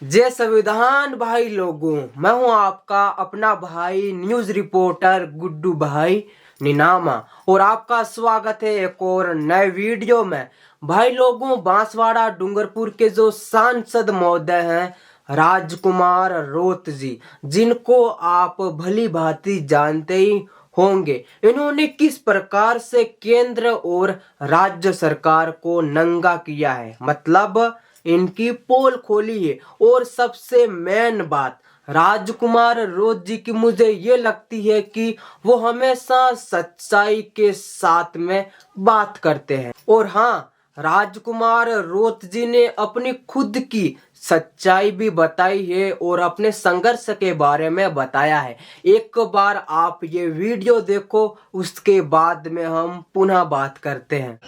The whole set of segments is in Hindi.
जय संविधान भाई लोगों, मैं हूं आपका अपना भाई न्यूज रिपोर्टर गुड्डू भाई निनामा और आपका स्वागत है एक और नए वीडियो में। भाई लोगों, बांसवाड़ा डूंगरपुर के जो सांसद महोदय हैं राजकुमार रोत जी, जिनको आप भली भांति जानते ही होंगे, इन्होंने किस प्रकार से केंद्र और राज्य सरकार को नंगा किया है, मतलब इनकी पोल खोली है। और सबसे मेन बात, राजकुमार रोत जी की मुझे ये लगती है कि वो हमेशा सच्चाई के साथ में बात करते हैं। और हाँ, राजकुमार रोत जी ने अपनी खुद की सच्चाई भी बताई है और अपने संघर्ष के बारे में बताया है। एक बार आप ये वीडियो देखो, उसके बाद में हम पुनः बात करते हैं।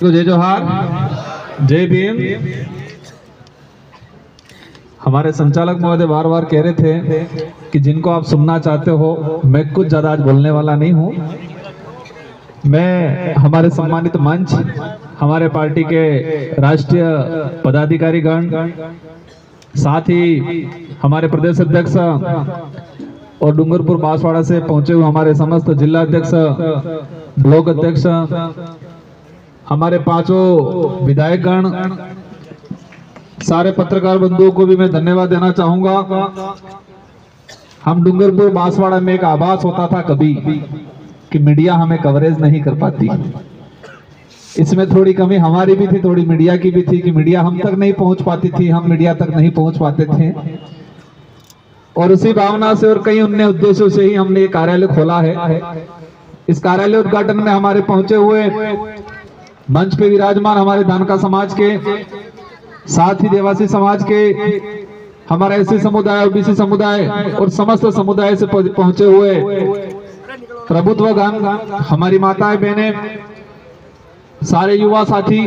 तो जय जोहार, जय भीम। हमारे संचालक महोदय बार बार कह रहे थे कि जिनको आप सुनना चाहते हो, मैं कुछ ज्यादा आज बोलने वाला नहीं हूं। मैं हमारे सम्मानित मंच, हमारे पार्टी के राष्ट्रीय पदाधिकारीगण, साथ ही हमारे प्रदेश अध्यक्ष और डूंगरपुर बांसवाड़ा से पहुंचे हुए हमारे समस्त जिला अध्यक्ष, ब्लॉक अध्यक्ष, हमारे पांचों विधायकगण, सारे पत्रकार बंधुओं को भी मैं धन्यवाद देना चाहूंगा। हम डूंगरपुर बांसवाड़ा में एक आभास होता था कभी कि मीडिया हमें कवरेज नहीं कर पाती। इसमें थोड़ी कमी हमारी भी थी, थोड़ी मीडिया की भी थी कि मीडिया हम तक नहीं पहुंच पाती थी, हम मीडिया तक नहीं पहुंच पाते थे। और उसी भावना से और कई अन्य उद्देश्यों से ही हमने ये कार्यालय खोला है। इस कार्यालय उद्घाटन में हमारे पहुंचे हुए मंच पे विराजमान हमारे धानका समाज के, साथ ही देवासी समाज के, हमारा एससी समुदाय, ओबीसी समुदाय और समस्त समुदाय से पहुंचे हुए प्रभुत्वगण, हमारी माताएं बहनें, सारे युवा साथी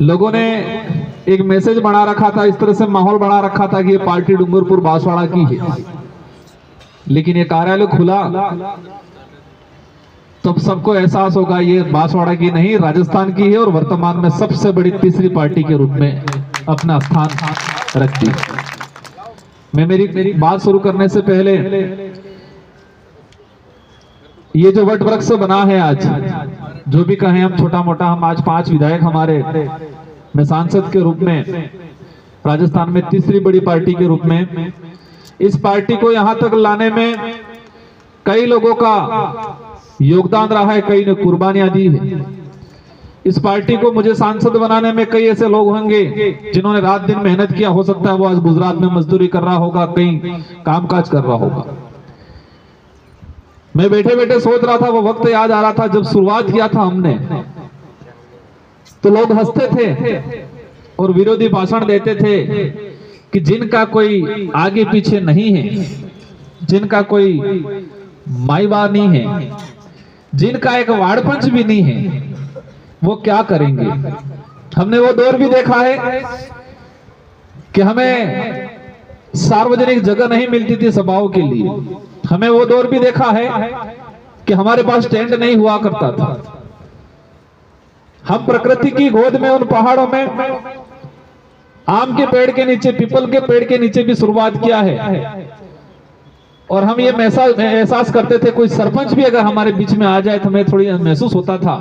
लोगों ने एक मैसेज बना रखा था, इस तरह से माहौल बना रखा था कि ये पार्टी डूंगरपुर बांसवाड़ा की है। लेकिन ये कार्यालय खुला तो सबको एहसास होगा ये बांसवाड़ा की नहीं, राजस्थान की है और वर्तमान में सबसे बड़ी तीसरी पार्टी के रूप में अपना स्थान रखती है। मैं मेरी बात शुरू करने से पहले, ये जो वट वृक्ष बना है आज, जो भी कहें हम छोटा मोटा, हम आज 5 विधायक हमारे, मैं सांसद के रूप में राजस्थान में तीसरी बड़ी पार्टी के रूप में, इस पार्टी को यहां तक लाने में कई लोगों का योगदान रहा है, कई ने कुर्बानियां दी है। इस पार्टी को मुझे सांसद बनाने में कई ऐसे लोग होंगे जिन्होंने रात दिन मेहनत किया, हो सकता है वो आज गुजरात में मजदूरी कर रहा होगा, कहीं कामकाज कर रहा होगा। मैं बैठे बैठे सोच रहा था, वो वक्त याद आ रहा था जब शुरुआत किया था हमने, तो लोग हंसते थे और विरोधी भाषण देते थे कि जिनका कोई आगे पीछे नहीं है, जिनका कोई माई बाप नहीं है, जिनका एक वाड़पंच भी नहीं है, वो क्या करेंगे। हमने वो दौर भी देखा है कि हमें सार्वजनिक जगह नहीं मिलती थी सभाओं के लिए। हमें वो दौर भी देखा है कि हमारे पास टेंट नहीं हुआ करता था। हम प्रकृति की गोद में, उन पहाड़ों में, आम के पेड़ के नीचे, पीपल के पेड़ के नीचे भी शुरुआत किया है। और हम ये एहसास करते थे, कोई सरपंच भी अगर हमारे बीच में आ जाए तो हमें थोड़ी महसूस होता था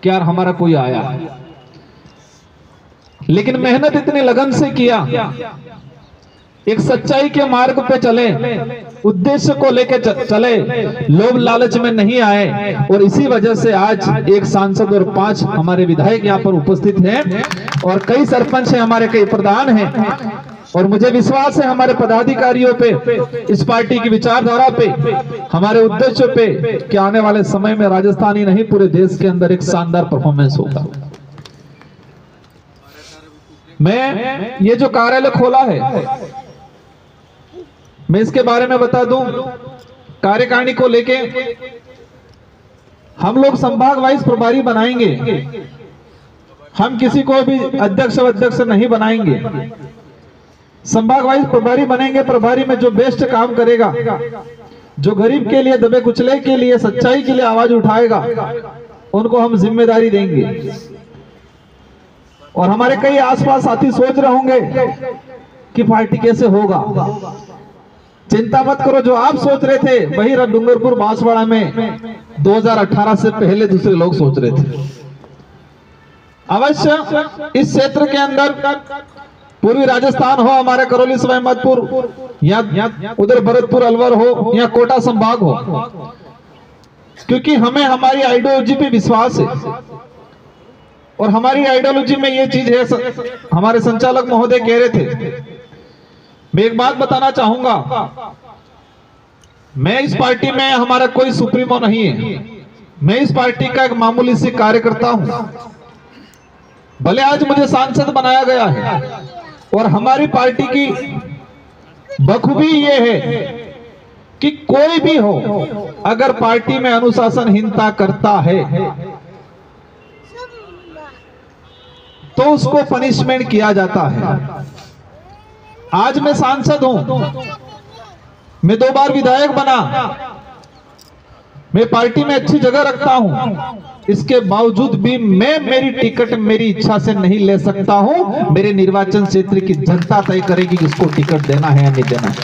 कि यार हमारा कोई आया है। लेकिन मेहनत इतनी लगन से किया, एक सच्चाई के मार्ग पे चले, उद्देश्य को लेकर चले, लोभ लालच में नहीं आए, और इसी वजह से आज एक सांसद और 5 हमारे विधायक यहाँ पर उपस्थित हैं और कई सरपंच हैं, हमारे कई प्रधान हैं। और मुझे विश्वास है हमारे पदाधिकारियों पे, इस पार्टी की विचारधारा पे, हमारे उद्देश्य पे कि आने वाले समय में राजस्थान ही नहीं पूरे देश के अंदर एक शानदार परफॉर्मेंस होगा। मैं ये जो कार्यालय खोला है, मैं इसके बारे में बता दूं, कार्यकारिणी को लेके हम लोग संभाग वाइज प्रभारी बनाएंगे, हम किसी को भी अध्यक्ष नहीं बनाएंगे। संभाग वाइज प्रभारी बनेंगे। प्रभारी में जो बेस्ट काम करेगा, जो गरीब के लिए, दबे कुचले के लिए, सच्चाई के लिए आवाज उठाएगा, उनको हम जिम्मेदारी देंगे। और हमारे कई आसपास साथी सोच रहे होंगे कि पार्टी कैसे होगा। चिंता मत करो, जो आप सोच रहे थे वही डूंगरपुर बांसवाड़ा में 2018 से पहले दूसरे लोग सोच रहे थे। अवश्य इस क्षेत्र के अंदर पूर्वी राजस्थान हो, हमारे करौली सवाई माधोपुर या उधर भरतपुर अलवर हो या कोटा संभाग हो, क्योंकि हमें हमारी आइडियोलॉजी पे विश्वास है और हमारी आइडियोलॉजी में ये चीज है। हमारे संचालक महोदय कह रहे थे, मैं एक बात बताना चाहूंगा, मैं इस पार्टी में हमारा कोई सुप्रीमो नहीं है, मैं इस पार्टी का एक मामूली सी कार्यकर्ता हूं। भले आज मुझे सांसद बनाया गया है और हमारी पार्टी की बखूबी ये है कि कोई भी हो अगर पार्टी में अनुशासनहीनता करता है तो उसको पनिशमेंट किया जाता है। आज मैं सांसद हूं, मैं 2 बार विधायक बना, मैं पार्टी में अच्छी जगह रखता हूं, इसके बावजूद भी मैं मेरी टिकट मेरी इच्छा से नहीं ले सकता हूं। मेरे निर्वाचन क्षेत्र की जनता तय करेगी कि इसको टिकट देना है या नहीं देना है।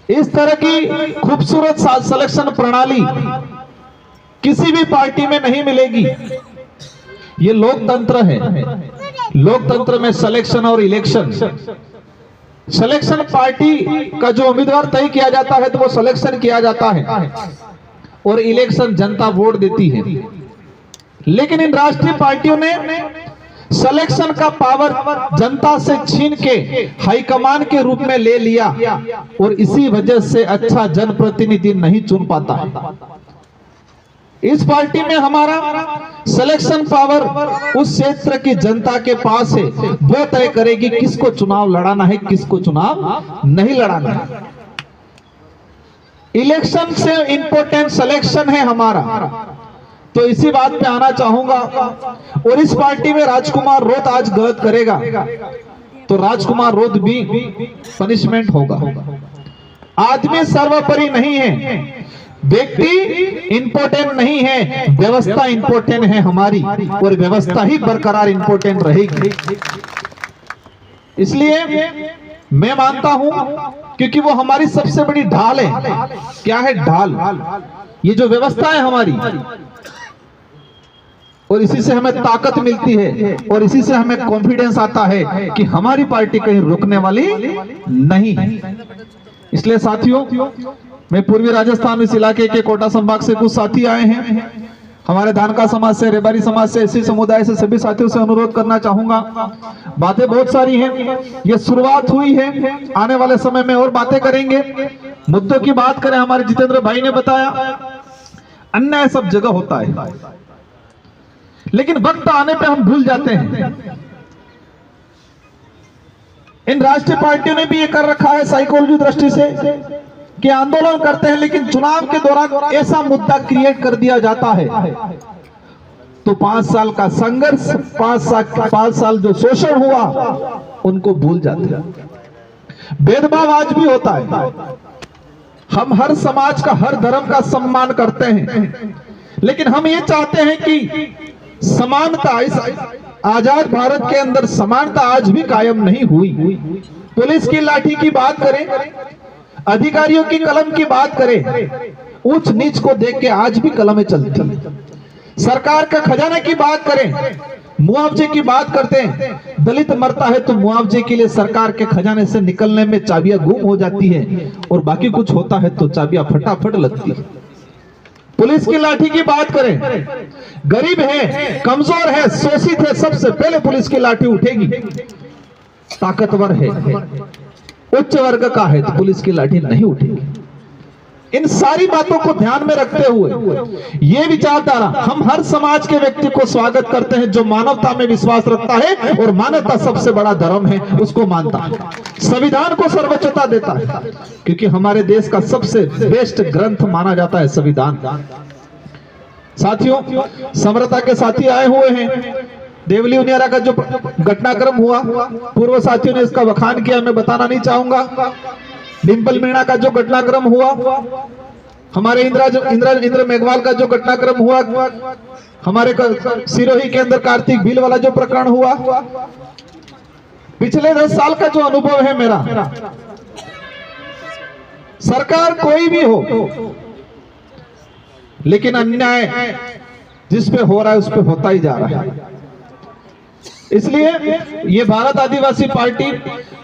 इस तरह की खूबसूरत सिलेक्शन प्रणाली किसी भी पार्टी में नहीं मिलेगी। ये लोकतंत्र है, लोकतंत्र में सिलेक्शन और इलेक्शन, सिलेक्शन पार्टी का जो उम्मीदवार तय किया जाता है तो वो सिलेक्शन किया जाता है और इलेक्शन जनता वोट देती है। लेकिन इन राष्ट्रीय पार्टियों ने सिलेक्शन का पावर जनता से छीन के हाईकमान के रूप में ले लिया और इसी वजह से अच्छा जनप्रतिनिधि नहीं चुन पाता है। इस पार्टी में हमारा सिलेक्शन पावर उस क्षेत्र की जनता के पास है, वो तय करेगी किसको चुनाव लड़ाना है, किसको चुनाव नहीं लड़ाना है। इलेक्शन से इंपॉर्टेंट सिलेक्शन है हमारा। तो इसी बात पे आना चाहूंगा, और इस पार्टी में राजकुमार रोत आज गलत करेगा तो राजकुमार रोत भी पनिशमेंट होगा। आदमी सर्वोपरि नहीं है, व्यक्ति इंपॉर्टेंट नहीं है, व्यवस्था इंपॉर्टेंट है हमारी, और व्यवस्था ही बरकरार इंपॉर्टेंट रहेगी। इसलिए मैं मानता हूं, क्योंकि वो हमारी सबसे बड़ी ढाल है। क्या है ढाल? ये जो व्यवस्था है हमारी, और इसी से हमें ताकत मिलती है और इसी से हमें कॉन्फिडेंस आता है कि हमारी पार्टी कहीं रुकने वाली नहीं है। इसलिए साथियों, मैं पूर्वी राजस्थान इस इलाके के कोटा संभाग से कुछ साथी आए हैं, हमारे धानका समाज से, रेबारी समाज से, इसी समुदाय से सभी साथियों से अनुरोध करना चाहूंगा। बातें बहुत सारी हैं, ये शुरुआत हुई है, आने वाले समय में और बातें करेंगे। मुद्दों की बात करें, हमारे जितेंद्र भाई ने बताया अन्याय सब जगह होता है, लेकिन वक्त आने पे हम भूल जाते हैं। इन राष्ट्रीय पार्टियों ने भी ये कर रखा है साइकोलॉजी दृष्टि से कि आंदोलन करते हैं, लेकिन चुनाव के दौरान ऐसा मुद्दा क्रिएट कर दिया जाता है तो 5 साल का संघर्ष, 5 साल जो शोषण हुआ उनको भूल जाते हैं। भेदभाव आज भी होता है। हम हर समाज का, हर धर्म का सम्मान करते हैं, लेकिन हम ये चाहते हैं कि समानता, इस आजाद भारत के अंदर समानता आज भी कायम नहीं हुई। पुलिस की लाठी की बात करें, अधिकारियों की कलम की बात करें, ऊंच नीच को देख के आज भी कलमें चलती। सरकार का खजाने की बात करें, मुआवजे की बात करते हैं, दलित मरता है तो मुआवजे के लिए सरकार के खजाने से निकलने में चाबियां गुम हो जाती है और बाकी कुछ होता है तो चाबियां फटाफट लगती है। पुलिस की लाठी की बात करें, गरीब है, कमजोर है, शोषित है, सबसे पहले पुलिस की लाठी उठेगी। ताकतवर है, उच्च वर्ग का है तो पुलिस की लाठी नहीं उठेगी। इन सारी बातों को ध्यान में रखते हुए ये विचारधारा, हम हर समाज के व्यक्ति को स्वागत करते हैं जो मानवता में विश्वास रखता है और मानवता सबसे बड़ा धर्म है, उसको मानता है, संविधान को सर्वोच्चता देता है, क्योंकि हमारे देश का सबसे बेस्ट ग्रंथ माना जाता है संविधान। साथियों, समरता के साथी आए हुए हैं। देवली उनियारा का जो घटनाक्रम हुआ, पूर्व साथियों ने इसका बखान किया, मैं बताना नहीं चाहूंगा। डिंपल मीणा का जो घटनाक्रम हुआ, हमारे इंद्र मेघवाल का जो घटनाक्रम हुआ, हमारे सिरोही के अंदर कार्तिक भील वाला जो प्रकरण हुआ, पिछले 10 साल का जो अनुभव है मेरा, सरकार कोई भी हो, लेकिन अन्याय जिस पे हो रहा है उस पे होता ही जा रहा है। इसलिए ये भारत आदिवासी पार्टी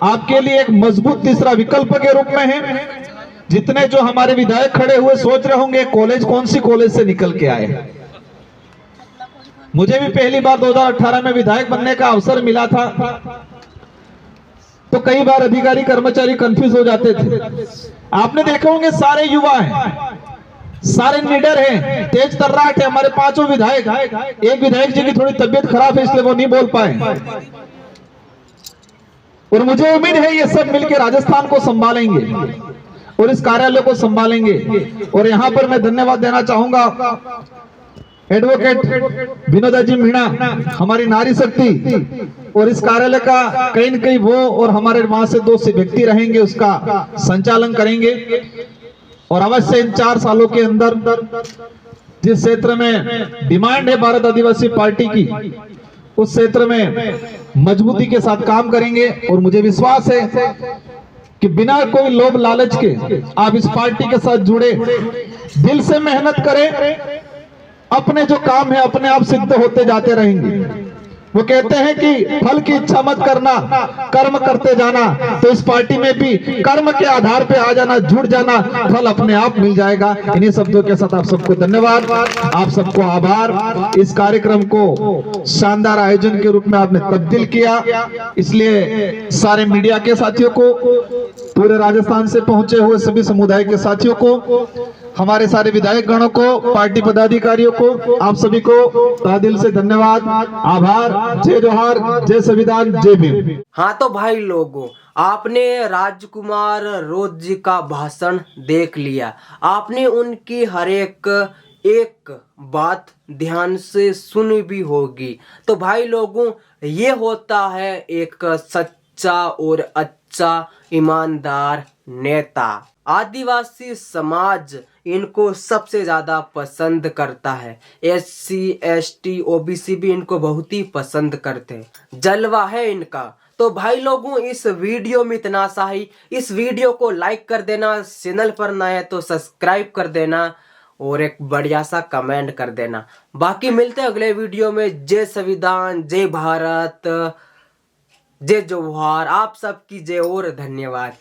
आपके लिए एक मजबूत तीसरा विकल्प के रूप में है। जितने जो हमारे विधायक खड़े हुए सोच रहे होंगे कॉलेज कौन सी कॉलेज से निकल के आए, मुझे भी पहली बार 2018 में विधायक बनने का अवसर मिला था, तो कई बार अधिकारी कर्मचारी कंफ्यूज हो जाते थे। आपने देखे होंगे सारे युवा हैं, सारे निडर हैं, तेज तर्राट है। हमारे 5 विधायक, एक विधायक जी की थोड़ी तबीयत खराब है इसलिए वो नहीं बोल पाए, और मुझे उम्मीद है ये सब मिलकर राजस्थान को संभालेंगे और इस कार्यालय को संभालेंगे। और यहां पर मैं धन्यवाद देना चाहूंगा एडवोकेट विनोदा जी मीणा, हमारी नारी शक्ति, और इस कार्यालय का कहीं न कहीं वो और हमारे वहां से 2 व्यक्ति रहेंगे, उसका संचालन करेंगे। और अवश्य इन 4 सालों के अंदर जिस क्षेत्र में डिमांड है भारत आदिवासी पार्टी की, उस क्षेत्र में मजबूती के साथ काम करेंगे। और मुझे विश्वास है कि बिना कोई लोभ लालच के आप इस पार्टी के साथ जुड़े, दिल से मेहनत करें, अपने जो काम है अपने आप सिद्ध होते जाते रहेंगे। वो कहते हैं कि फल की इच्छा मत करना, कर्म करते जाना। तो इस पार्टी में भी कर्म के आधार पे आ जाना, जुड़ जाना, फल अपने आप मिल जाएगा। इन्हीं शब्दों के साथ आप सबको धन्यवाद, आप सबको आभार। इस कार्यक्रम को शानदार आयोजन के रूप में आपने तब्दील किया, इसलिए सारे मीडिया के साथियों को, पूरे राजस्थान से पहुंचे हुए सभी समुदाय के साथियों को, हमारे सारे विधायक गणों को, पार्टी पदाधिकारियों को, आप सभी को तहे दिल से धन्यवाद, आभार। जय जोहार, जय संविधान, जय भीम। हाँ तो भाई लोगों, आपने राजकुमार रोज जी का भाषण देख लिया, आपने उनकी हर एक बात ध्यान से सुनी भी होगी। तो भाई लोगों, ये होता है एक सच्चा और अच्छा ईमानदार नेता। आदिवासी समाज इनको सबसे ज्यादा पसंद करता है, SC ST OBC भी इनको बहुत ही पसंद करते हैं, जलवा है इनका। तो भाई लोगों, इस वीडियो में इतना सा ही। इस वीडियो को लाइक कर देना, चैनल पर नए है तो सब्सक्राइब कर देना और एक बढ़िया सा कमेंट कर देना। बाकी मिलते हैं अगले वीडियो में। जय संविधान, जय भारत, जय जोहार, आप सबकी जय और धन्यवाद।